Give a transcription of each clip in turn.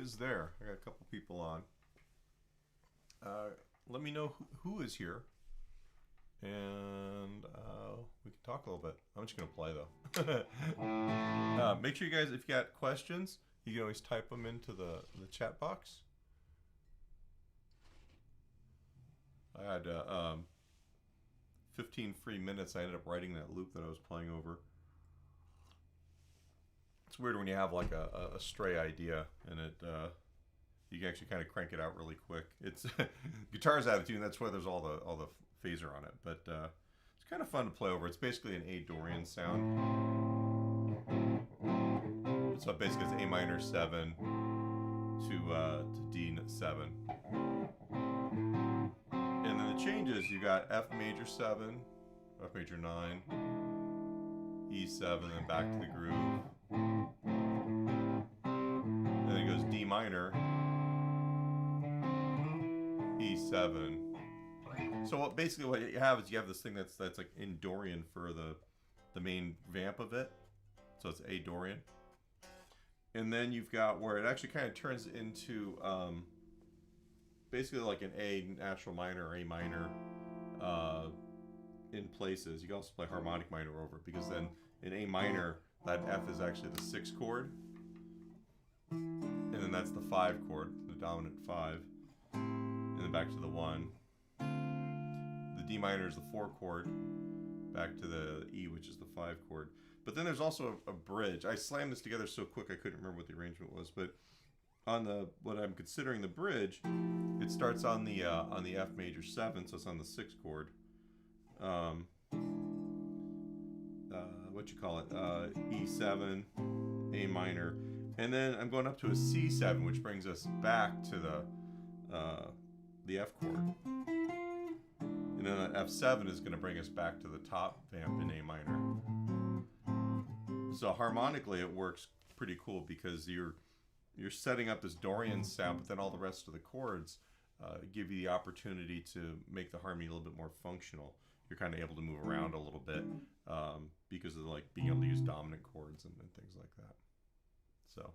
is there? I got a couple people on. Let me know who is here, and we can talk a little bit. I'm just gonna play though. Make sure you guys, if you got questions, you can always type them into the chat box. I had 15 free minutes. I ended up writing that loop that I was playing over. It's weird when you have like a stray idea and it you can actually kind of crank it out really quick. It's guitar's out of tune. That's why there's all the phaser on it. But it's kind of fun to play over. It's basically an A Dorian sound. So basically it's A minor 7 to D 7. And then the changes, you got F major 7, F major 9, E7, then back to the groove. And then it goes D minor, E7. So basically what you have is you have this thing that's like in Dorian for the main vamp of it. So it's A Dorian. And then you've got where it actually kind of turns into basically like an A natural minor or A minor in places. You can also play harmonic minor over it, because then in A minor, that F is actually the 6th chord. And then that's the 5 chord, the dominant 5. And then back to the 1. The D minor is the 4 chord. Back to the E, which is the 5 chord. But then there's also a bridge. I slammed this together so quick I couldn't remember what the arrangement was, but on what I'm considering the bridge, it starts on the F major 7, so it's on the 6th chord. E7, A minor, and then I'm going up to a C7, which brings us back to the F chord. And then that F7 is going to bring us back to the top vamp in A minor. So harmonically it works pretty cool, because you're setting up this Dorian sound, but then all the rest of the chords give you the opportunity to make the harmony a little bit more functional. You're kind of able to move around a little bit because of like being able to use dominant chords and things like that. So,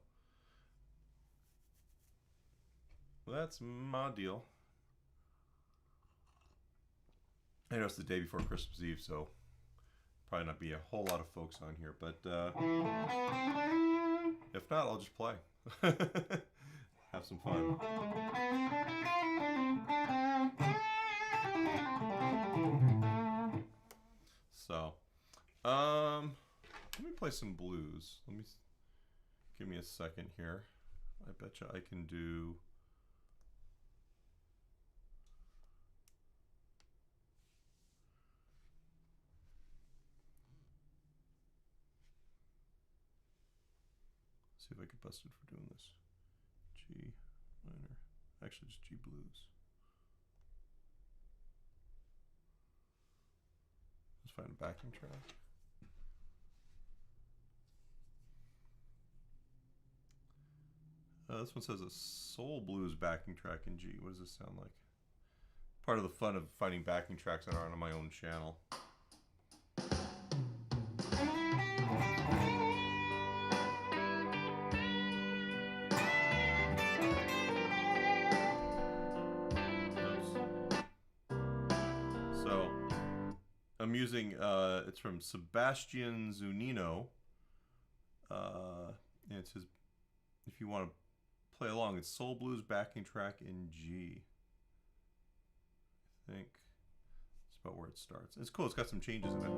well, that's my deal. I know it's the day before Christmas Eve, so probably not be a whole lot of folks on here, but if not, I'll just play. Have some fun. So, let me play some blues. Give me a second here. I bet you I can do. See if I get busted for doing this. G minor. Actually, just G blues. Let's find a backing track. This one says a soul blues backing track in G. What does this sound like? Part of the fun of finding backing tracks that aren't on my own channel. I'm using, it's from Sebastian Zunino, and it says, if you want to play along, it's Soul Blues backing track in G. I think that's about where it starts. It's cool, it's got some changes in it.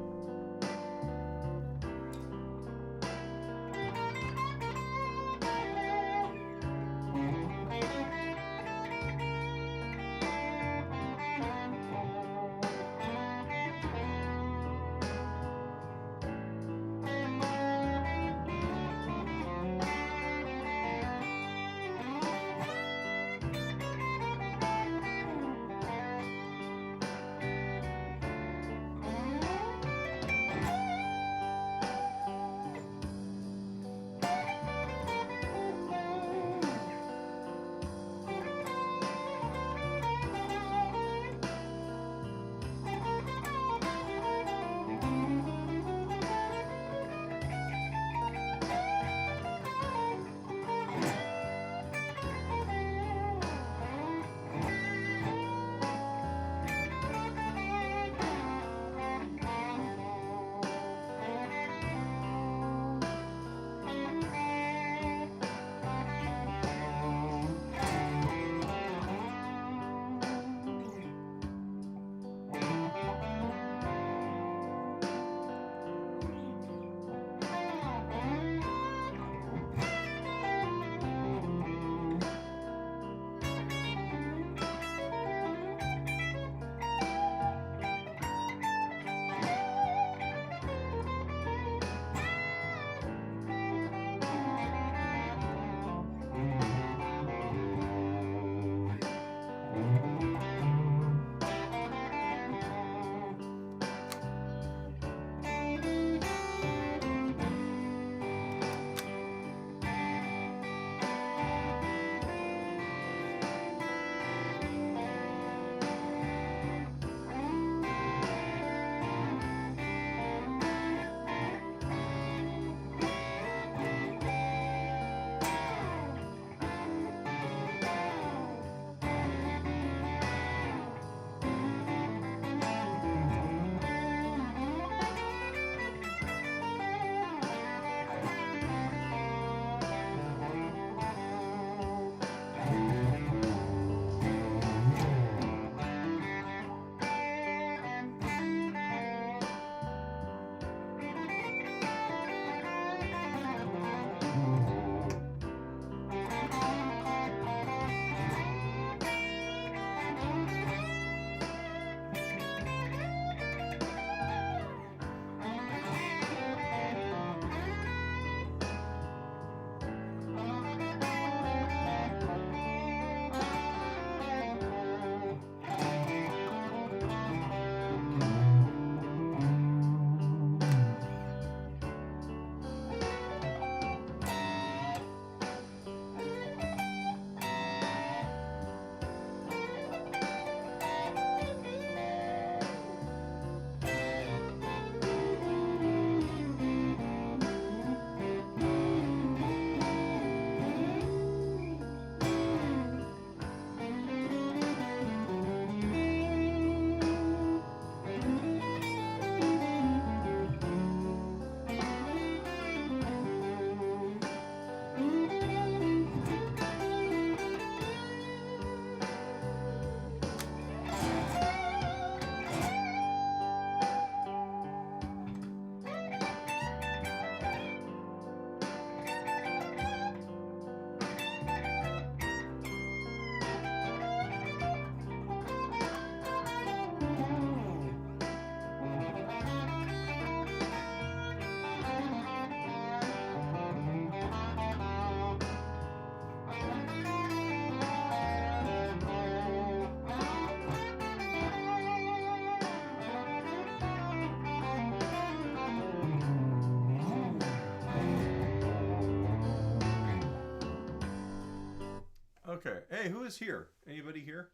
Hey, who is here? Anybody here?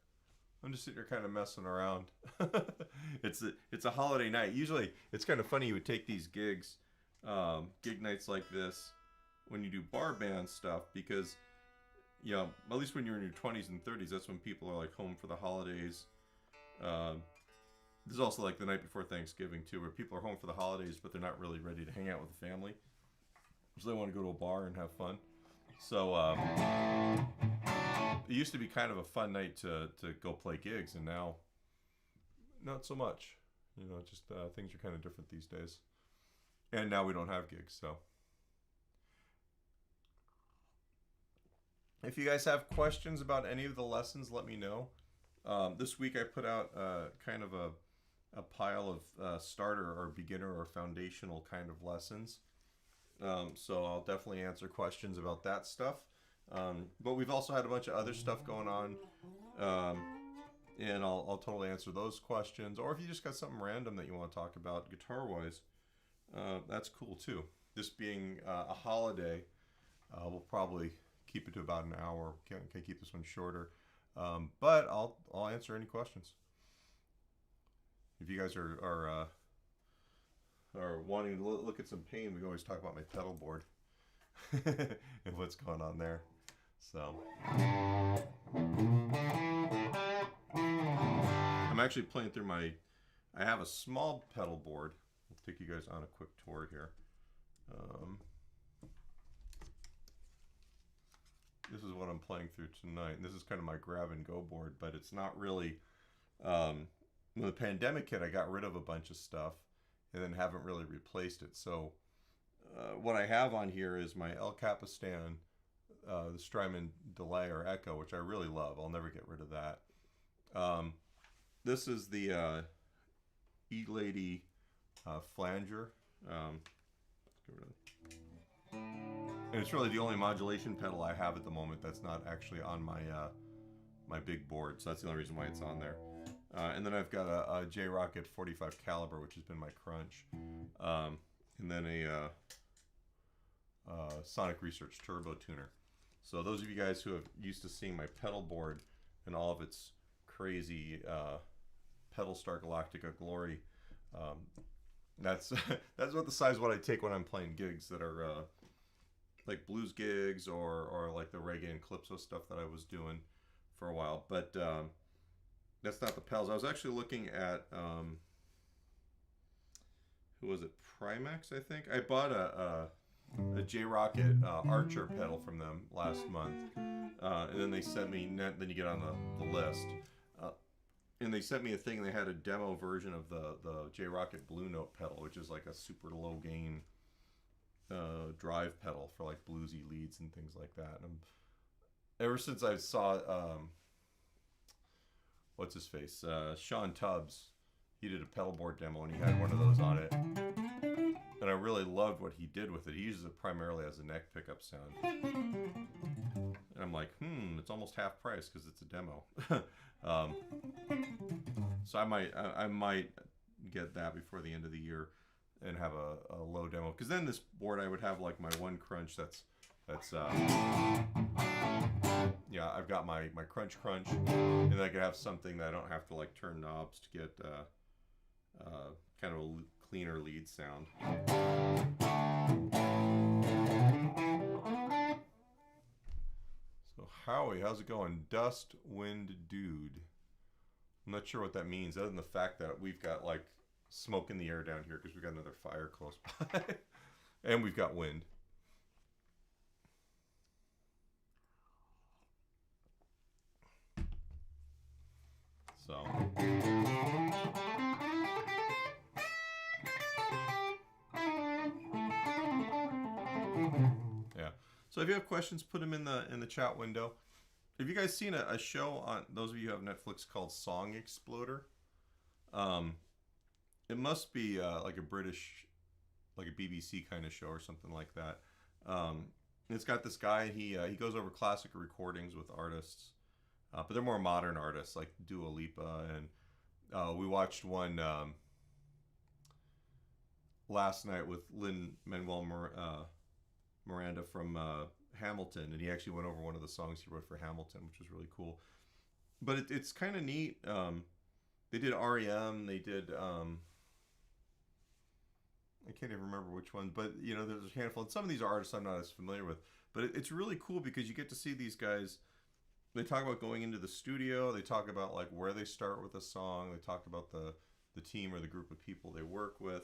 I'm just sitting here kind of messing around. It's a holiday night. Usually, it's kind of funny. You would take these gigs, gig nights like this, when you do bar band stuff, because, you know, at least when you're in your 20s and 30s, that's when people are like home for the holidays. This is also like the night before Thanksgiving too, where people are home for the holidays, but they're not really ready to hang out with the family, so they want to go to a bar and have fun. So it used to be kind of a fun night to go play gigs, and now not so much. You know, just things are kind of different these days. And now we don't have gigs, so. If you guys have questions about any of the lessons, let me know. This week I put out kind of a pile of starter or beginner or foundational kind of lessons. So I'll definitely answer questions about that stuff. But we've also had a bunch of other stuff going on. And I'll totally answer those questions. Or if you just got something random that you want to talk about guitar-wise, that's cool too. This being a holiday, we'll probably keep it to about an hour. Can keep this one shorter. But I'll answer any questions. If you guys are wanting to look at some pain, we can always talk about my pedal board and what's going on there. So I'm actually playing through I have a small pedal board. I'll take you guys on a quick tour here. This is what I'm playing through tonight. And this is kind of my grab and go board, but it's not really, when the pandemic hit, I got rid of a bunch of stuff and then haven't really replaced it. So what I have on here is my El Capistan, the Strymon delay or echo, which I really love. I'll never get rid of that. This is the E-Lady flanger. And it's really the only modulation pedal I have at the moment that's not actually on my my big board, so that's the only reason why it's on there. And then I've got a J-Rocket 45 caliber, which has been my crunch, and then a Sonic Research turbo tuner. So those of you guys who have used to seeing my pedal board and all of its crazy pedal star Galactica glory, that's that's what the size what I take when I'm playing gigs that are like blues gigs or like the reggae and calypso stuff that I was doing for a while. But that's not the pedals. I was actually looking at who was it? Primax, I think. I bought a J-Rocket Archer pedal from them last month, and then they sent me. Then you get on the list, and they sent me a thing. They had a demo version of the J-Rocket Blue Note pedal, which is like a super low gain drive pedal for like bluesy leads and things like that. And ever since I saw what's his face, Sean Tubbs, he did a pedal board demo and he had one of those on it, and I really loved what he did with it. He uses it primarily as a neck pickup sound, and I'm like, it's almost half price because it's a demo. So I might get that before the end of the year and have a low demo, because then this board I would have like my one crunch that's yeah, I've got my crunch, and then I could have something that I don't have to like turn knobs to get kind of a cleaner lead sound. So Howie, how's it going? Dust Wind Dude. I'm not sure what that means, other than the fact that we've got like smoke in the air down here because we've got another fire close by. And we've got wind. So yeah. So if you have questions, put them in the chat window. Have you guys seen a show on, those of you who have Netflix, called Song Exploder? It must be like a British, like a BBC kind of show or something like that. It's got this guy, he goes over classic recordings with artists, but they're more modern artists like Dua Lipa, and we watched one last night with Lin-Manuel Miranda from Hamilton, and he actually went over one of the songs he wrote for Hamilton, which was really cool. But it's kind of neat. They did REM. They did. I can't even remember which one, but you know, there's a handful. And some of these artists I'm not as familiar with, but it's really cool because you get to see these guys. They talk about going into the studio. They talk about like where they start with a song. They talk about the team or the group of people they work with.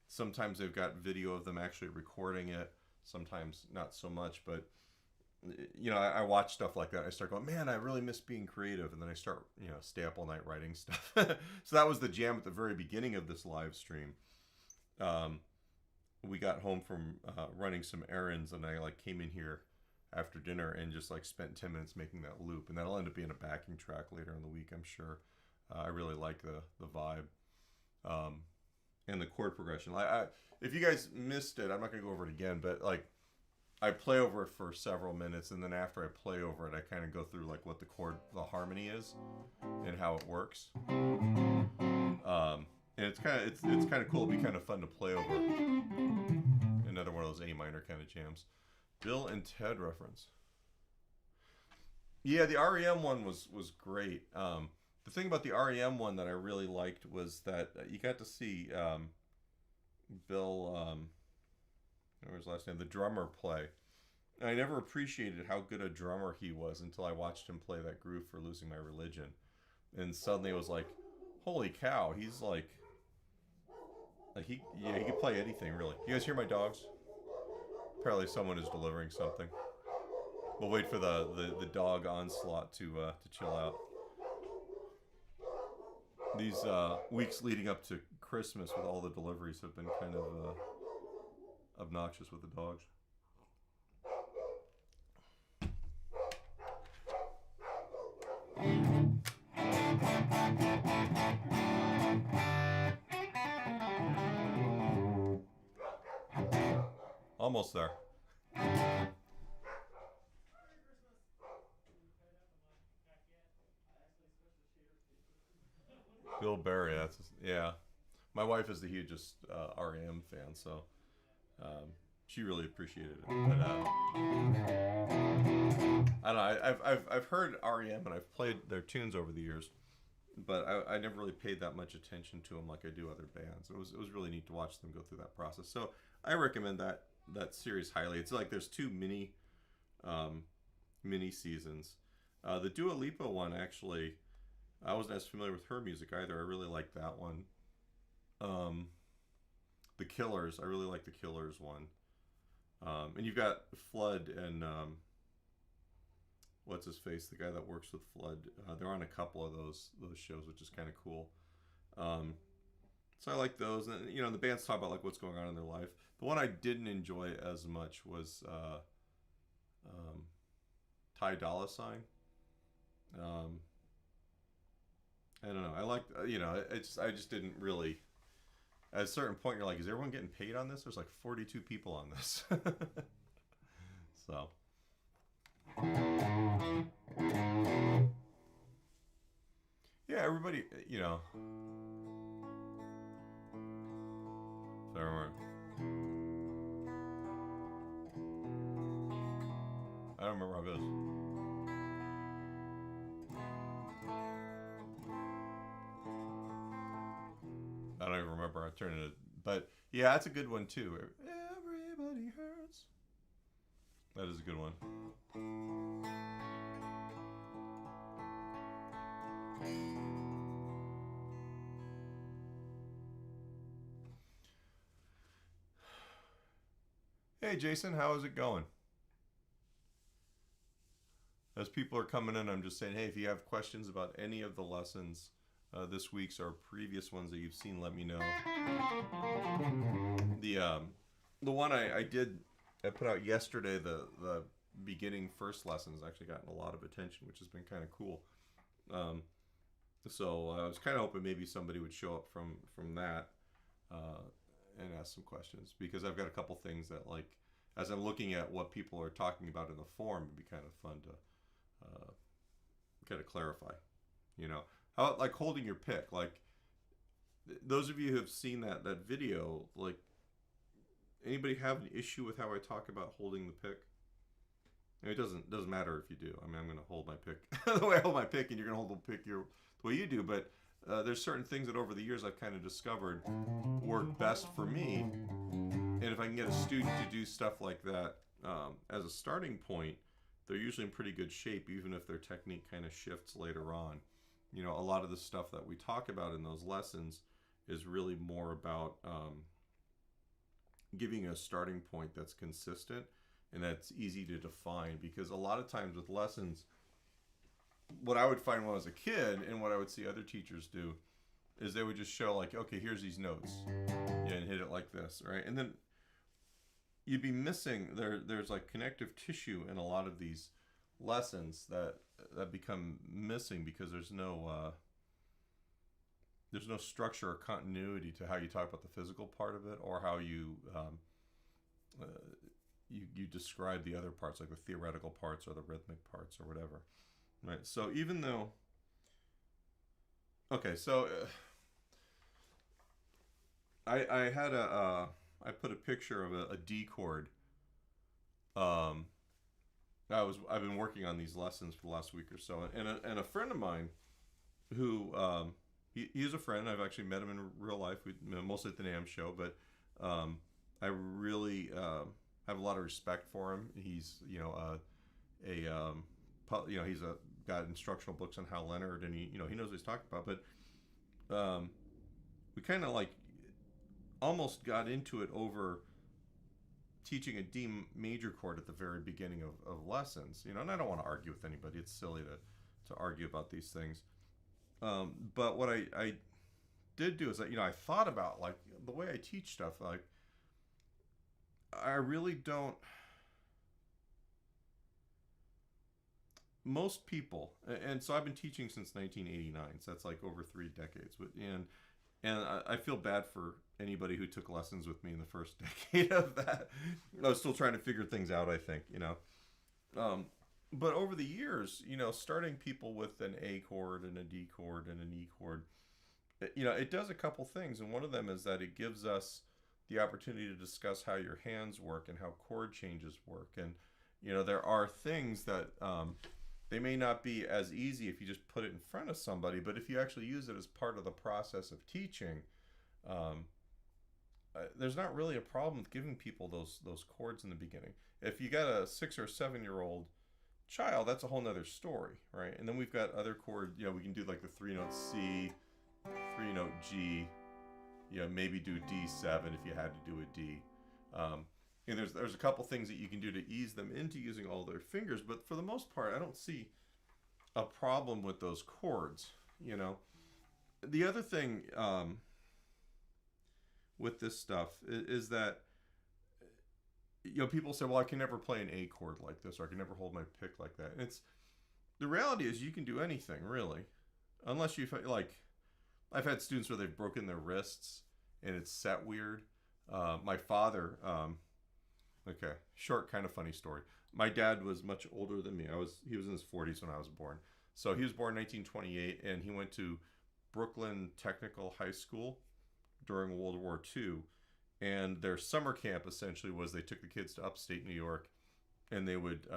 Sometimes they've got video of them actually recording it. Sometimes not so much, but you know, I watch stuff like that. I start going, man, I really miss being creative, and then I start, you know, stay up all night writing stuff. So that was the jam at the very beginning of this live stream. We got home from running some errands, and I like came in here after dinner and just like spent 10 minutes making that loop, and that'll end up being a backing track later in the week, I'm sure. I really like the vibe and the chord progression. If you guys missed it, I'm not gonna go over it again, but like I play over it for several minutes, and then after I play over it, I kind of go through like what the harmony is and how it works. And it's kind of cool. It'd be kind of fun to play over. Another one of those A minor kind of jams. Bill and Ted reference. Yeah, the REM one was great. The thing about the REM one that I really liked was that you got to see Bill, what was his last name, the drummer, play. And I never appreciated how good a drummer he was until I watched him play that groove for Losing My Religion. And suddenly it was like, holy cow, he's like he can play anything, really. You guys hear my dogs? Apparently someone is delivering something. We'll wait for the dog onslaught to chill out. These weeks leading up to Christmas with all the deliveries have been kind of obnoxious with the dogs. Almost there. Bill Berry, yeah. My wife is the hugest REM fan, so she really appreciated it. But I don't know. I've heard REM and I've played their tunes over the years, but I never really paid that much attention to them like I do other bands. It was really neat to watch them go through that process. So I recommend that series highly. It's like there's two mini seasons. The Dua Lipa one, actually, I wasn't as familiar with her music either. I really liked that one. The Killers, I really like the Killers one. And you've got Flood and what's his face, the guy that works with Flood. They're on a couple of those shows, which is kind of cool. So I like those, and you know, the bands talk about like what's going on in their life. The one I didn't enjoy as much was Ty Dolla $ign. I don't know. I liked, you know, I just didn't really. At a certain point, you're like, is everyone getting paid on this? There's like 42 people on this. So. Yeah, everybody, you know. So I don't remember how it goes. I don't even remember. I turned it, but yeah, that's a good one too. Everybody hurts. That is a good one. Hey Jason, how is it going? As people are coming in, I'm just saying, hey, if you have questions about any of the lessons, this week's or previous ones that you've seen, let me know. The one I put out yesterday, the beginning first lesson, has actually gotten a lot of attention, which has been kind of cool. So I was kind of hoping maybe somebody would show up from that and ask some questions, because I've got a couple things that, like, as I'm looking at what people are talking about in the forum, it'd be kind of fun to kind of clarify, you know. How, like, holding your pick, like, those of you who have seen that video, like, anybody have an issue with how I talk about holding the pick? It doesn't matter if you do. I mean, I'm going to hold my pick the way I hold my pick, and you're going to hold the pick the way you do. But there's certain things that over the years I've kind of discovered work best for me. And if I can get a student to do stuff like that as a starting point, they're usually in pretty good shape, even if their technique kind of shifts later on. You know, a lot of the stuff that we talk about in those lessons is really more about giving a starting point that's consistent and that's easy to define, because a lot of times with lessons, what I would find when I was a kid and what I would see other teachers do is they would just show like, okay, here's these notes, yeah, and hit it like this, right? And then you'd be missing there's like connective tissue in a lot of these lessons that become missing because there's no structure or continuity to how you talk about the physical part of it, or how you you describe the other parts, like the theoretical parts or the rhythmic parts or whatever, right? So even though, okay, so I had I put a picture of a D chord. I've been working on these lessons for the last week or so, and a friend of mine who he's a friend. I've actually met him in real life. We mostly at the NAMM show, but I really have a lot of respect for him. He's he's got instructional books on Hal Leonard, and he knows what he's talking about. But we kind of like almost got into it over teaching a D major chord at the very beginning of lessons. And I don't want to argue with anybody. It's silly to argue about these things. But what I did do is that, I thought about like the way I teach stuff. Like, I really don't. Most people, and so I've been teaching since 1989, so that's like over 3 decades. And I feel bad for anybody who took lessons with me in the first decade of that. I was still trying to figure things out, I think, But over the years, starting people with an A chord and a D chord and an E chord, it does a couple things. And one of them is that it gives us the opportunity to discuss how your hands work and how chord changes work. And, there are things that they may not be as easy if you just put it in front of somebody, but if you actually use it as part of the process of teaching, there's not really a problem with giving people those chords in the beginning. If you got a 6 or 7-year-old child, that's a whole nother story, right? And then we've got other chords. We can do like the 3-note C, 3-note G, maybe do D7 if you had to do a D. And there's a couple things that you can do to ease them into using all their fingers, but for the most part, I don't see a problem with those chords. The other thing with this stuff is that people say, well, I can never play an A chord like this, or I can never hold my pick like that. And the reality is you can do anything, really, unless you've like, I've had students where they've broken their wrists and it's set weird. My father, okay, short, kind of funny story. My dad was much older than me. He was in his 40s when I was born. So he was born in 1928, and he went to Brooklyn Technical High School during World War II. And their summer camp essentially was they took the kids to upstate New York, and they would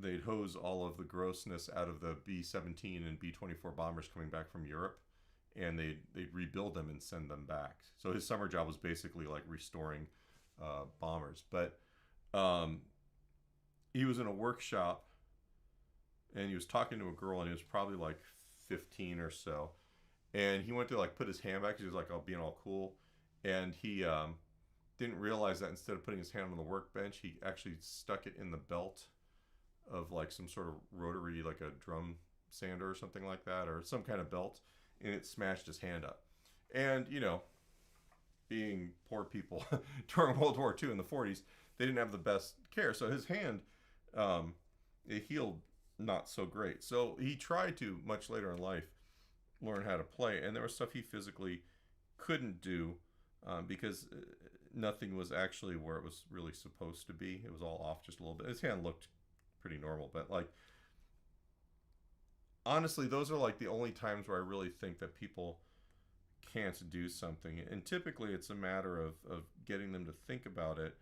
they'd hose all of the grossness out of the B-17 and B-24 bombers coming back from Europe, and they'd rebuild them and send them back. So his summer job was basically like restoring bombers. But he was in a workshop, and he was talking to a girl, and he was probably like 15 or so, and he went to like put his hand back because he was like, oh, being all cool. And he didn't realize that instead of putting his hand on the workbench, he actually stuck it in the belt of like some sort of rotary, like a drum sander or something like that, or some kind of belt, and it smashed his hand up. And, being poor people during World War II in the 40s, they didn't have the best care. So his hand, it healed not so great. So he tried to, much later in life, learn how to play. And there was stuff he physically couldn't do because nothing was actually where it was really supposed to be. It was all off just a little bit. His hand looked pretty normal, but like, honestly, those are like the only times where I really think that people can't do something. And typically it's a matter of getting them to think about it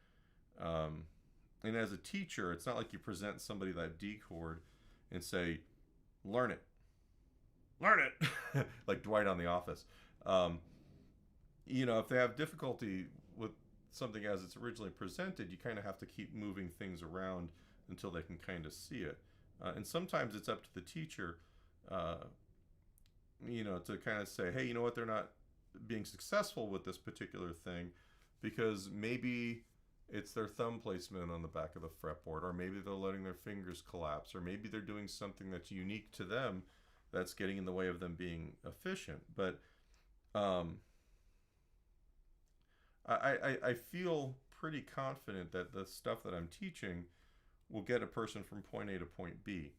And as a teacher, it's not like you present somebody that D chord and say, learn it. Learn it! Like Dwight on The Office. You know, if they have difficulty with something as it's originally presented, you kind of have to keep moving things around until they can kind of see it. And sometimes it's up to the teacher, you know, to kind of say, hey, you know what, they're not being successful with this particular thing because maybe it's their thumb placement on the back of the fretboard, or maybe they're letting their fingers collapse, or maybe they're doing something that's unique to them that's getting in the way of them being efficient. But I feel pretty confident that the stuff that I'm teaching will get a person from point A to point B.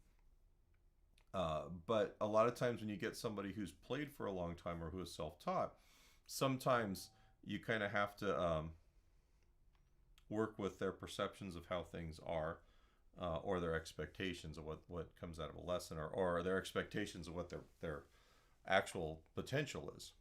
But a lot of times when you get somebody who's played for a long time or who is self-taught, sometimes you kind of have to work with their perceptions of how things are, or their expectations of what comes out of a lesson, or their expectations of what their actual potential is.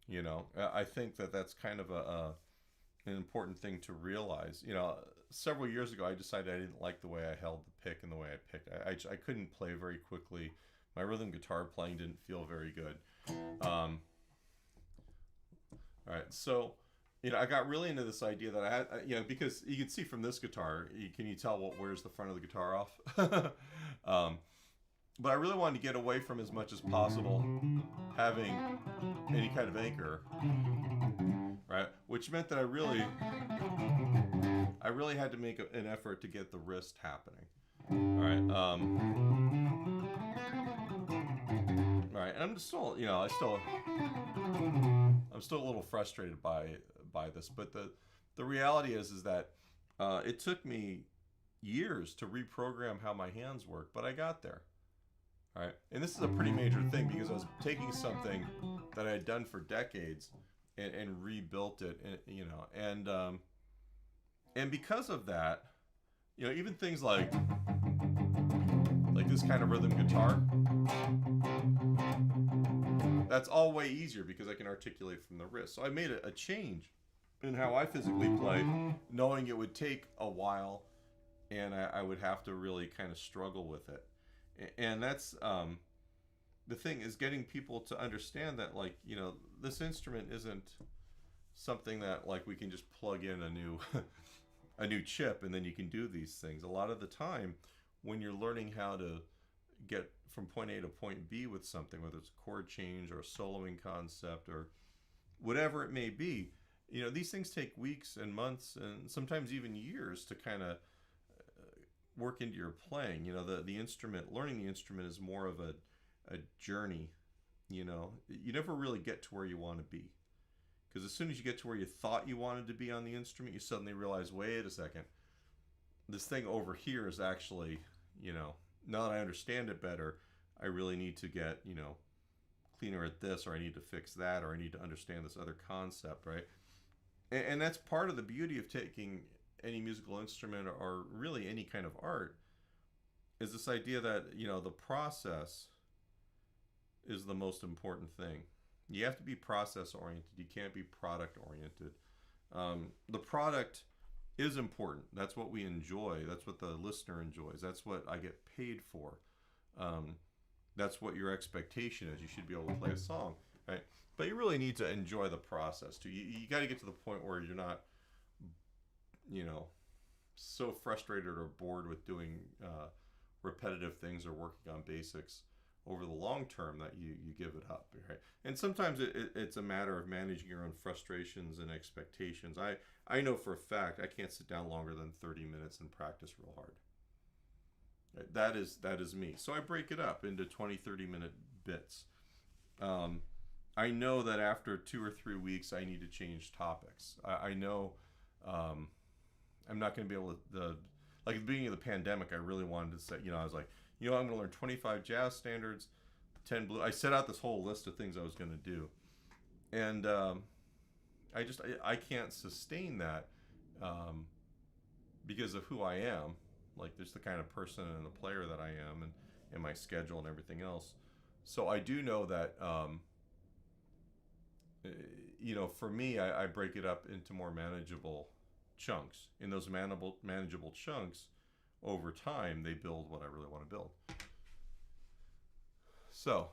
You know, I think that that's kind of an important thing to realize. You know, several years ago, I decided I didn't like the way I held the pick and the way I picked. I couldn't play very quickly. My rhythm guitar playing didn't feel very good. All right, so, you know, I got really into this idea that I had, you know, because you can see from this guitar, can you tell where's the front of the guitar off? But I really wanted to get away from as much as possible having any kind of anchor, right? Which meant that I really had to make an effort to get the wrist happening. All right. All right. And I'm still, you know, I'm still a little frustrated by this, but the reality is that it took me years to reprogram how my hands work, but I got there. All right, and this is a pretty major thing because I was taking something that I had done for decades and rebuilt it, and, you know, and because of that, you know, even things like this kind of rhythm guitar, that's all way easier because I can articulate from the wrist. So I made a change in how I physically play, knowing it would take a while, and I would have to really kind of struggle with it. And that's the thing, is getting people to understand that, like, you know, this instrument isn't something that, like, we can just plug in a new a new chip and then you can do these things. A lot of the time when you're learning how to get from point A to point B with something, whether it's a chord change or a soloing concept or whatever it may be, you know, these things take weeks and months and sometimes even years to kind of work into your playing. You know, the instrument, learning the instrument is more of a journey. You know, you never really get to where you want to be, because as soon as you get to where you thought you wanted to be on the instrument, you suddenly realize, wait a second, this thing over here is actually, you know, now that I understand it better, I really need to get, you know, cleaner at this, or I need to fix that, or I need to understand this other concept, right? And that's part of the beauty of taking any musical instrument, or really any kind of art, is this idea that, you know, the process is the most important thing. You have to be process oriented. You can't be product oriented. The product is important. That's what we enjoy. That's what the listener enjoys. That's what I get paid for. That's what your expectation is. You should be able to play a song, right? But you really need to enjoy the process too. You got to get to the point where you're not, you know, so frustrated or bored with doing repetitive things or working on basics over the long term that you give it up, right? And sometimes it's a matter of managing your own frustrations and expectations. I know for a fact I can't sit down longer than 30 minutes and practice real hard. That is me. So I break it up into 20, 30-minute bits. I know that after 2 or 3 weeks, I need to change topics. I know I'm not going to be able to, like at the beginning of the pandemic, I really wanted to say, you know, I was like, you know, I'm going to learn 25 jazz standards, 10 blue. I set out this whole list of things I was going to do. And I can't sustain that because of who I am. Like, there's the kind of person and the player that I am, and my schedule and everything else. So I do know that, you know, for me, I break it up into more manageable chunks. In those manageable chunks, over time, they build what I really want to build. So,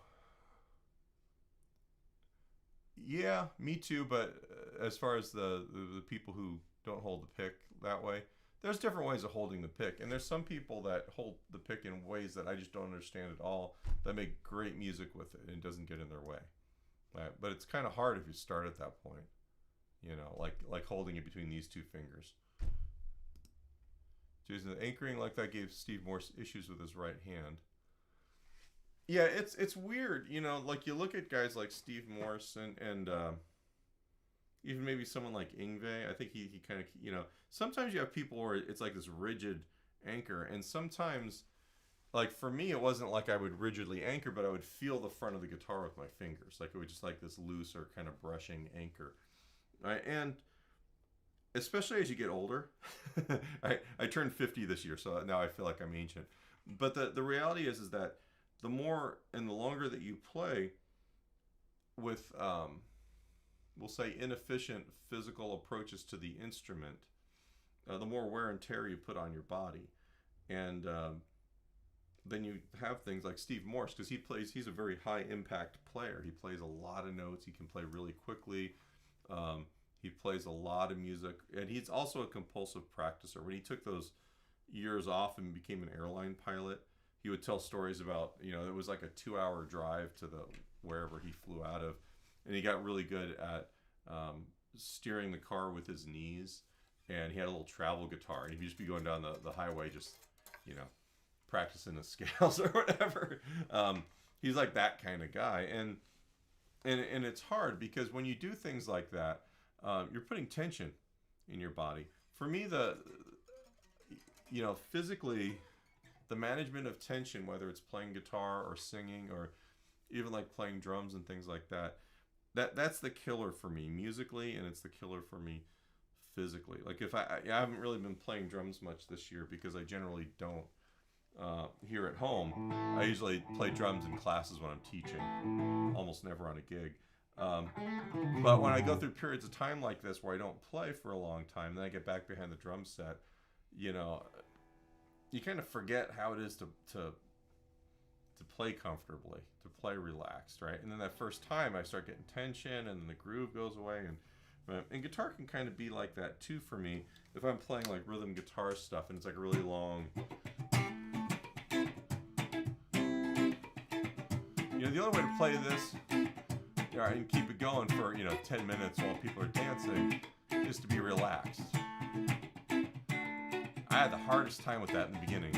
yeah, me too, but as far as the people who don't hold the pick that way, there's different ways of holding the pick, and there's some people that hold the pick in ways that I just don't understand at all, that make great music with it and it doesn't get in their way. Right? But it's kind of hard if you start at that point, you know, like holding it between these two fingers. Jason, anchoring like that gave Steve Morse issues with his right hand. Yeah, it's weird, you know, like you look at guys like Steve Morse and even maybe someone like Yngwie. I think he kind of, you know, sometimes you have people where it's like this rigid anchor, and sometimes, like for me, it wasn't like I would rigidly anchor, but I would feel the front of the guitar with my fingers, like it was just like this loose or kind of brushing anchor, right? And especially as you get older, I turned 50 this year, so now I feel like I'm ancient. But the reality is that the more and the longer that you play with, we'll say, inefficient physical approaches to the instrument, the more wear and tear you put on your body. And then you have things like Steve Morse, because he's a very high impact player. He plays a lot of notes. He can play really quickly. He plays a lot of music, and he's also a compulsive practicer. When he took those years off and became an airline pilot, he would tell stories about, you know, it was like a 2-hour drive to wherever he flew out of, and he got really good at steering the car with his knees, and he had a little travel guitar, and he'd just be going down the highway just, you know, practicing the scales or whatever. He's like that kind of guy, and it's hard because when you do things like that, you're putting tension in your body. For me, you know, physically, the management of tension, whether it's playing guitar or singing or even like playing drums and things like that, that's the killer for me musically, and it's the killer for me physically. Like if I haven't really been playing drums much this year because I generally don't here at home. I usually play drums in classes when I'm teaching, almost never on a gig. But when I go through periods of time like this where I don't play for a long time, then I get back behind the drum set, you know, you kind of forget how it is to play comfortably, to play relaxed, right? And then that first time I start getting tension, and then the groove goes away, and guitar can kind of be like that too for me. If I'm playing like rhythm guitar stuff and it's like a really long, you know, the only way to play this, you know, and keep it going for, you know, 10 minutes while people are dancing, is to be relaxed. I had the hardest time with that in the beginning.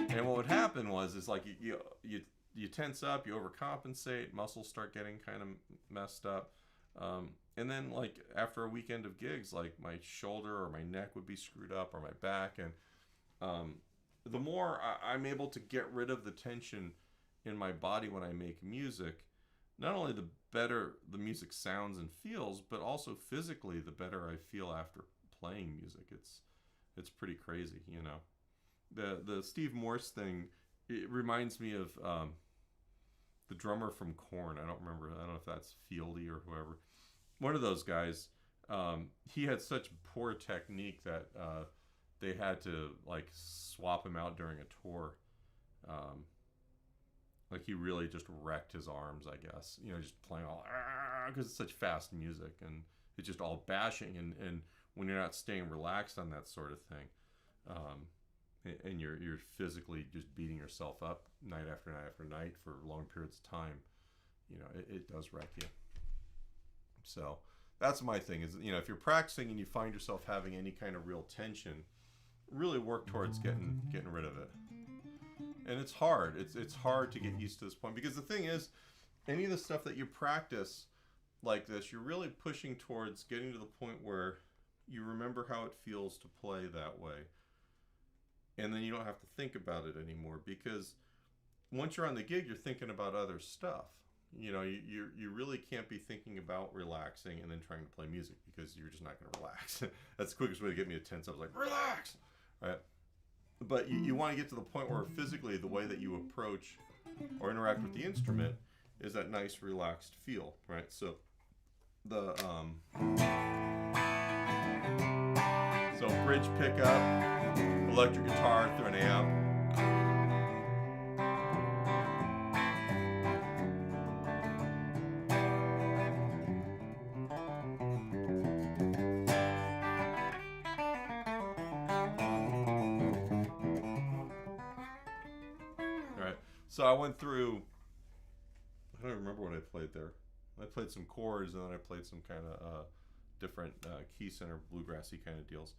And what would happen is like you tense up, you overcompensate, muscles start getting kind of messed up. And then like after a weekend of gigs, like my shoulder or my neck would be screwed up, or my back. And the more I'm able to get rid of the tension in my body when I make music, not only the better the music sounds and feels, but also physically the better I feel after playing music. It's pretty crazy, you know. The Steve Morse thing, it reminds me of the drummer from Korn. I don't know if that's Fieldy or whoever. One of those guys, he had such poor technique that they had to like swap him out during a tour. Like he really just wrecked his arms, I guess. You know, just playing all, because it's such fast music and it's just all bashing. And when you're not staying relaxed on that sort of thing, and you're physically just beating yourself up night after night after night for long periods of time, you know, it does wreck you. So that's my thing is, you know, if you're practicing and you find yourself having any kind of real tension, really work towards getting rid of it. And it's hard. It's hard to get used to this point, because the thing is, any of the stuff that you practice like this, you're really pushing towards getting to the point where you remember how it feels to play that way. And then you don't have to think about it anymore, because once you're on the gig, you're thinking about other stuff. You know, you really can't be thinking about relaxing and then trying to play music, because you're just not going to relax. That's the quickest way to get me to tense up. Like, relax, right? But you want to get to the point where physically the way that you approach or interact with the instrument is that nice relaxed feel, right? So the bridge pickup, electric guitar through an amp. So I went through, I don't remember what I played there. I played some chords, and then I played some kind of different key center bluegrassy kind of deals.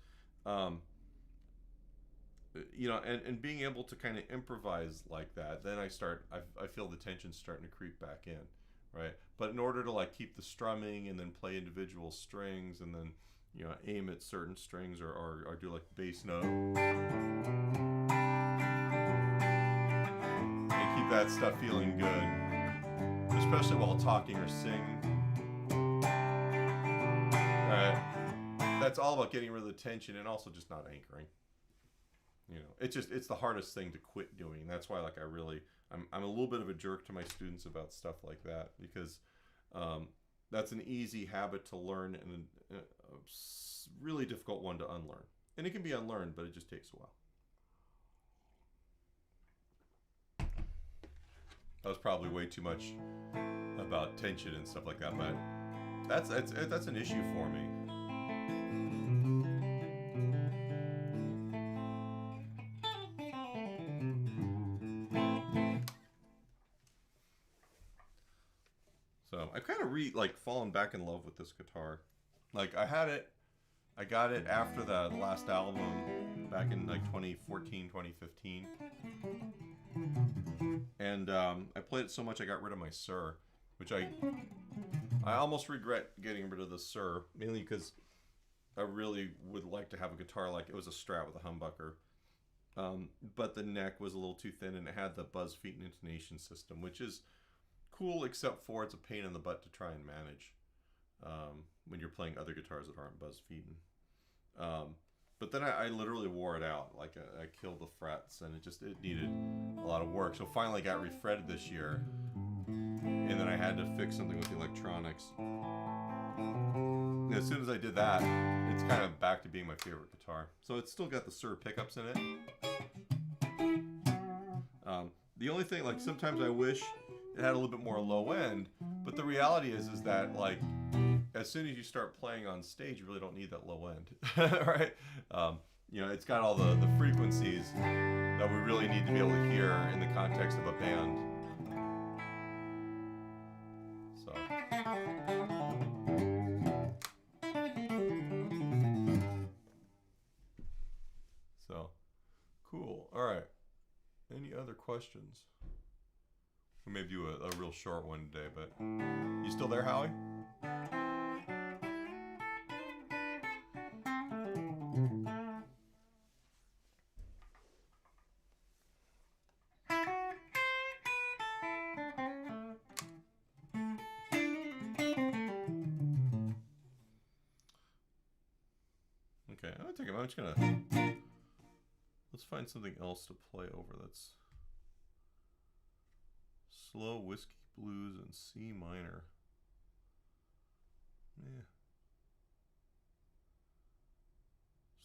You know, and being able to kind of improvise like that, then I feel the tension starting to creep back in, right? But in order to like keep the strumming and then play individual strings and then, you know, aim at certain strings or do like bass note, that stuff feeling good, especially while talking or singing. Alright, that's all about getting rid of the tension and also just not anchoring. You know, it's the hardest thing to quit doing. That's why, like, I'm a little bit of a jerk to my students about stuff like that, because that's an easy habit to learn and a really difficult one to unlearn. And it can be unlearned, but it just takes a while. That was probably way too much about tension and stuff like that, but that's an issue for me. So I kind of fallen back in love with this guitar. Like I got it after the last album back in like 2014, 2015. And I played it so much I got rid of my Sir, which I almost regret getting rid of the Sir, mainly because I really would like to have a guitar like it was a Strat with a humbucker. But the neck was a little too thin and it had the buzz feet and intonation system, which is cool except for it's a pain in the butt to try and manage when you're playing other guitars that aren't buzz feeding. But then I literally wore it out. Like I killed the frets, and it needed a lot of work. So finally got refretted this year, and then I had to fix something with the electronics. And as soon as I did that, it's kind of back to being my favorite guitar. So it's still got the Sir pickups in it. The only thing, like sometimes I wish it had a little bit more low end, but the reality is that like as soon as you start playing on stage, you really don't need that low end, right? You know, it's got all the frequencies that we really need to be able to hear in the context of a band. So cool. All right. Any other questions? We may do a real short one today, but you still there, Howie? Okay, I'm just gonna, let's find something else to play over that's slow whiskey blues in C minor. Yeah.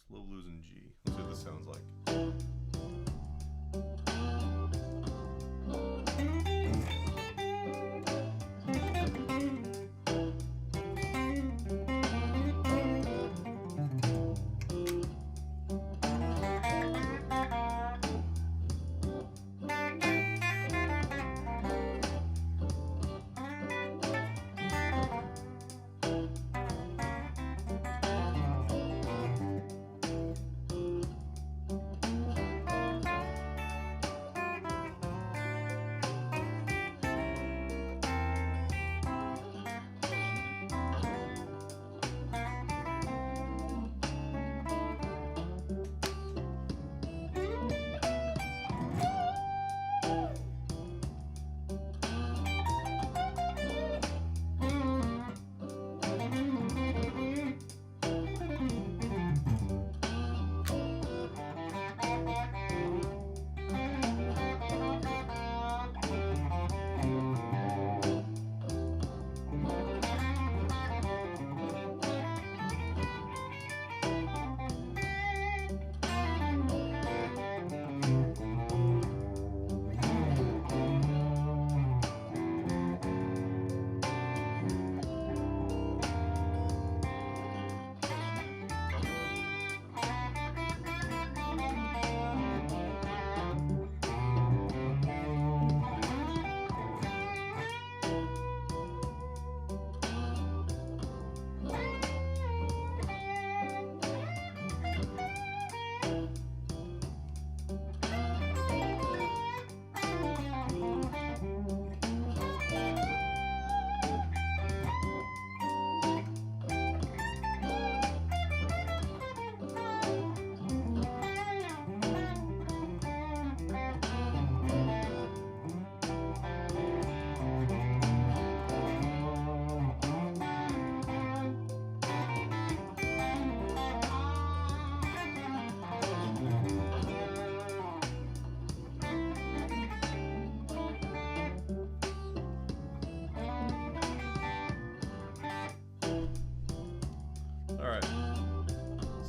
Slow blues in G. Let's see what this sounds like.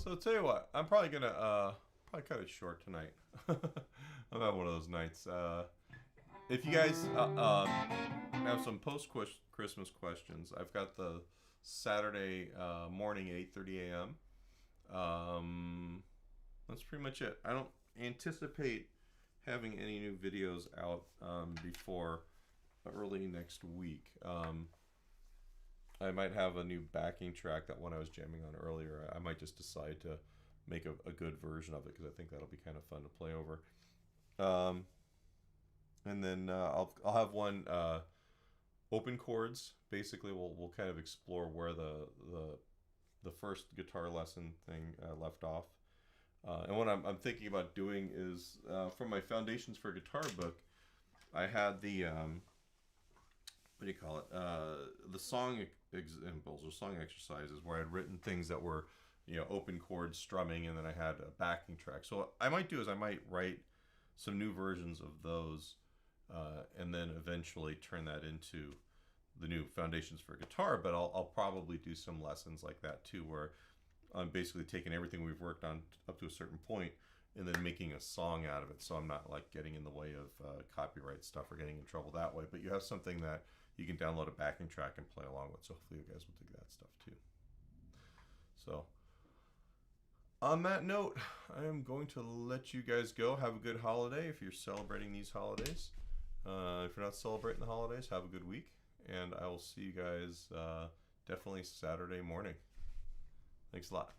So I'll tell you what, I'm probably gonna probably cut it short tonight. I'm having one of those nights. If you guys have some post-Christmas questions, I've got the Saturday morning 8:30 a.m. That's pretty much it. I don't anticipate having any new videos out before early next week. I might have a new backing track, that one I was jamming on earlier. I might just decide to make a good version of it because I think that'll be kind of fun to play over. And then I'll have one open chords. Basically, we'll kind of explore where the first guitar lesson thing left off. And what I'm thinking about doing is from my Foundations for Guitar book, I had the what do you call it? The song examples or song exercises where I'd written things that were, you know, open chords strumming, and then I had a backing track. So what I might do is I might write some new versions of those, and then eventually turn that into the new Foundations for Guitar. But I'll probably do some lessons like that too, where I'm basically taking everything we've worked on up to a certain point and then making a song out of it. So I'm not like getting in the way of copyright stuff or getting in trouble that way. But you have something that you can download a backing track and play along with. So hopefully you guys will dig that stuff too. So on that note, I am going to let you guys go. Have a good holiday if you're celebrating these holidays. If you're not celebrating the holidays, have a good week. And I will see you guys definitely Saturday morning. Thanks a lot.